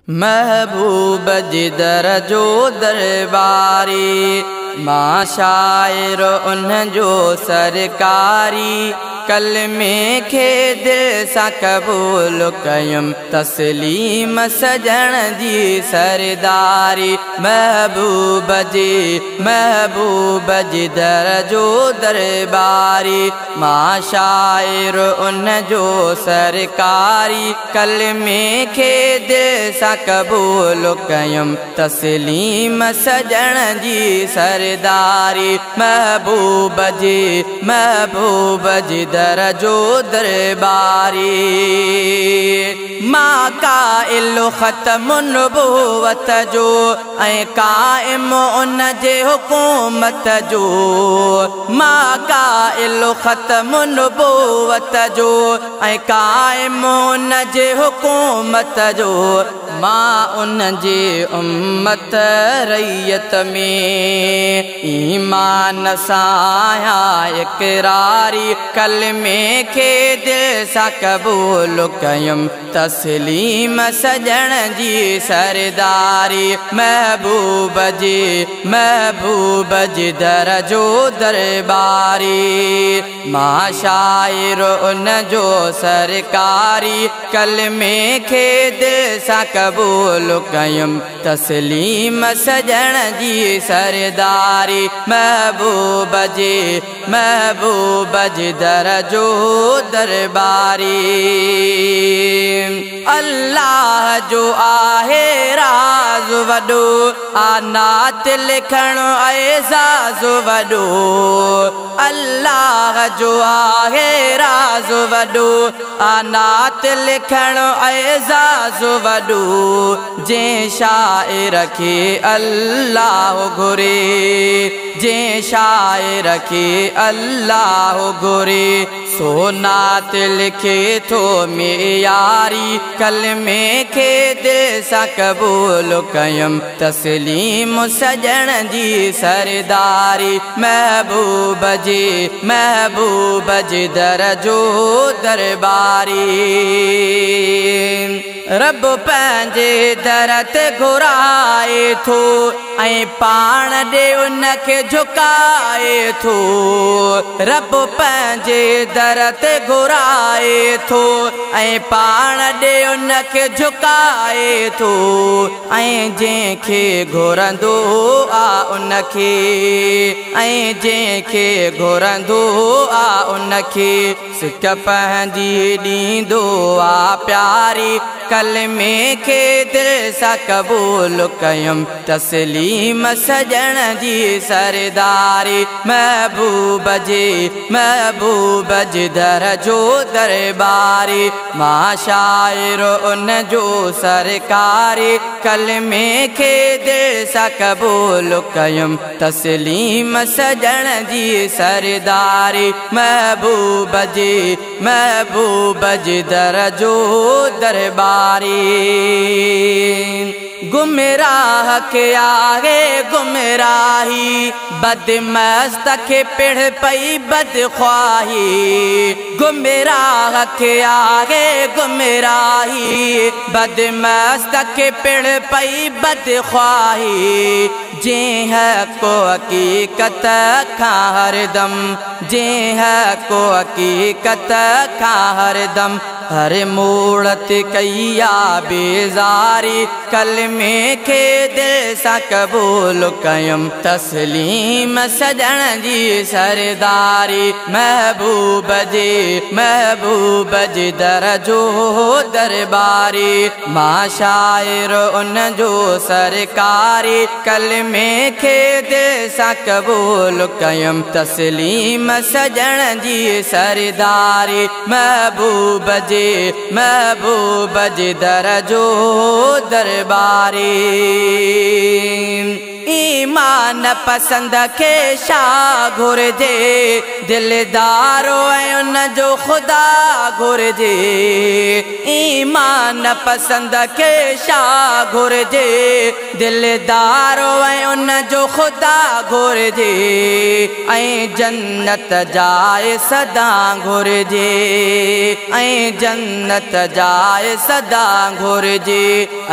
महबूब जिदर जो दरबारी मां शायर उन जो सरकारी कलमे खे दिल सां क़बूल कयुम तस्लीम सजण जी सरदारी महबूब जिदर जो दरबारी मां शायर उन जो सरकारी कलमे खे दिल सां क़बूल कयुम तस्लीम सजण जी सरदारी महबूब जिदर जो दरबारी मां काइल ख़त्म नबूवत जो ऐं काइम उन जे हुकूमत जो मां काइल ख़त्म नबूवत जो ऐं काइम उन जे हुकूमत जो मां उन जे उम्मत रैयत में ईमान सां आहियां इक़रारी कलमे खे दिल सां क़बूल कयुम तस्लीम सजण जी सरदारी महबूब जिदर जो दरबारी मां शायर उन जो सरकारी कलमे खे दिल सां क़बूल कयुम तस्लीम सजण जी सरदारी महबूब जिदर जो दरबारी अल्लाह जो आहे राज वॾो आनात लिखण एज़ाज़ वॾो अल्लाह जो आहे राज वॾो आनात लिखण एज़ाज़ वॾो जंहिं शाइर खे अल्लाह घुरे जंहिं शाइर खे अल्लाह घुरे सोनात लिखे थो मेयारी कलमे खे दिल सां क़बूल कयुम तस्लीम सजण जी सरदारी महबूब जिदर जो दरबारी रब पंहिंजे दर ते घुराए थो ऐं पाण ॾे उन खे झुकाए थो रब पंहिंजे दर ते घुराए थो ऐं पाण ॾे उन खे झुकाए थो ऐं जंहिंखे घुरंदो आहे उन खे ऐं जंहिंखे घुरंदो आहे उन खे सिक पंहिंजी ॾींदो आहे प्यारी कलमे खे दिल सां क़बूल कयुम तस्लीम सजण जी सरदारी महबूब जिदर जो दरबारी मां शायर उन जो सरकारी कलमे खे दिल सां क़बूल कयुम तस्लीम सजण जी सरदारी महबूब जिदर जो दरबारी गुमराह के आगे गुमराही बदमस्त के पिढ़ पई बदख्वाही गुमराह के आगे गुमराही बदमस्त के पिढ़ पई बदख्वाही जेह को हकीकत खां हरदम जेह को हकीकत खां हरदम हर मूड़त कैया बेजारी कलमे खे दिल सां क़बूल कयुम तस्लीम सजण जी सरदारी महबूब जिदर जो दरबारी मां शायर उन जो सरकारी कलमे खे दिल सां क़बूल कयुम तस्लीम सजण जी सरदारी महबूब जिदर जो दरबारी ईमान पसंद के शा घुरजे दिलदारो ऐं उन जो खुदा घुरजे ईमान पसंद के शा घुरजे दिलदारो ऐं उन जो खुदा घुरजे ऐं जन्नत जाए सदा घुरजे ऐं जन्नत जाए सदा घुरजे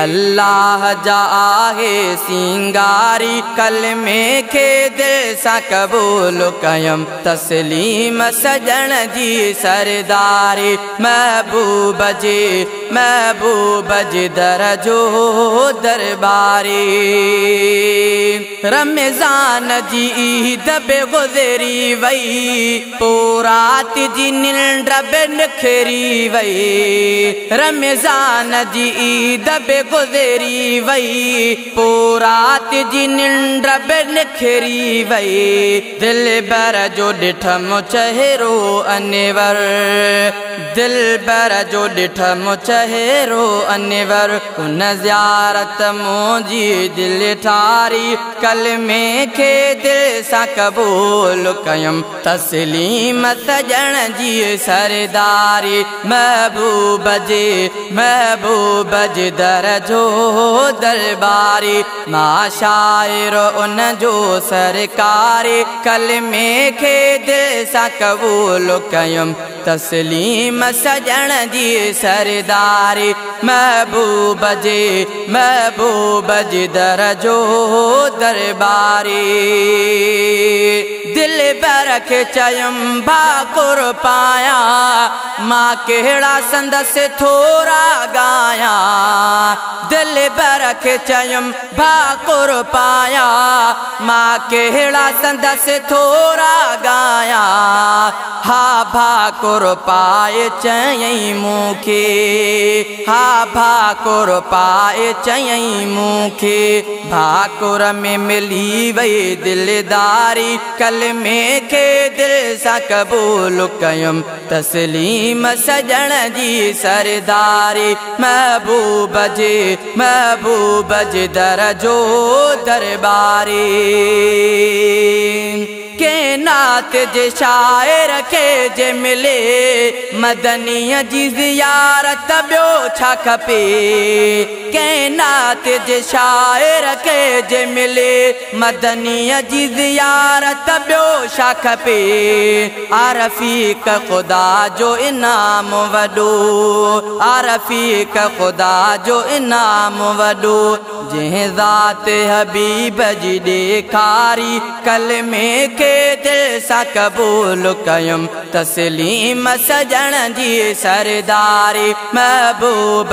अल्लाह जा आहे सिंगारी कलमे खे दिल सां क़बूल कयम तस्लीम सजण जी सरदारी महबूब जी दर जो दरबारी रमज़ान जी ईद बे गुज़री वई पोरात जी निंड बे निखरी वई रमज़ान जी ईद बे गुज़री वई पोरात जी निंड बे निखरी वई दिल बर जो ॾिठमि चेहरो अनवर दिल बर जो ॾिठमि चेहरो अनवर उन ज़ियारत मुंहिंजी दिल ठारी कलमे खे दिल सां क़बूल कयम तस्लीम सजण जी सरदारी महबूब जी दर जो दरबारी मां शाइर उन जो सरकारी कलमे खे दिल सां क़बूल कयम तस्लीम सजण जी सरदारी महबूब जी दर जो दरबारी दिल बर खे चयम भाकुर पाया मां कहिड़ा संदस थोरा गाया दिल बर खे चयम भाकुर पाया मां कहिड़ा संदस थोरा गाया हा भाकुर पाए चयई मूंखे हा भाकुर पाए चयई मूंखे भाकुर में मिली वई दिलदारी कलमे खे दिल सां क़बूल कयम तस्लीम सजण जी सरदारी महबूब जी दर जो दरबारी के नात जे शायर खे जे मिले मदनीअ जी ज़ियारत ॿियो छा खपे के नात जे शायर खे जे मिले मदनीअ जी ज़ियारत ॿियो छा खपे आरफ़ीक ख़ुदा जो इनाम वॾो आरफ़ीक ख़ुदा जो इनाम वॾो जंहिं ज़ात हबीब जी ॾेखारी कलमे खे दिल सां क़बूल कयम तस्लीम सजण जी सरदारी महबूब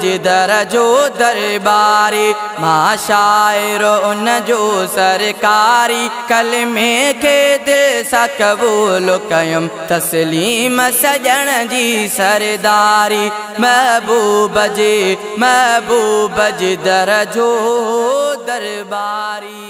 जी दर जो दरबारी मां शाइर उन जो सरकारी कलमे खे दिल सां क़बूल कयम तस्लीम सजण जी सरदारी महबूब जी दर जो दरबारी।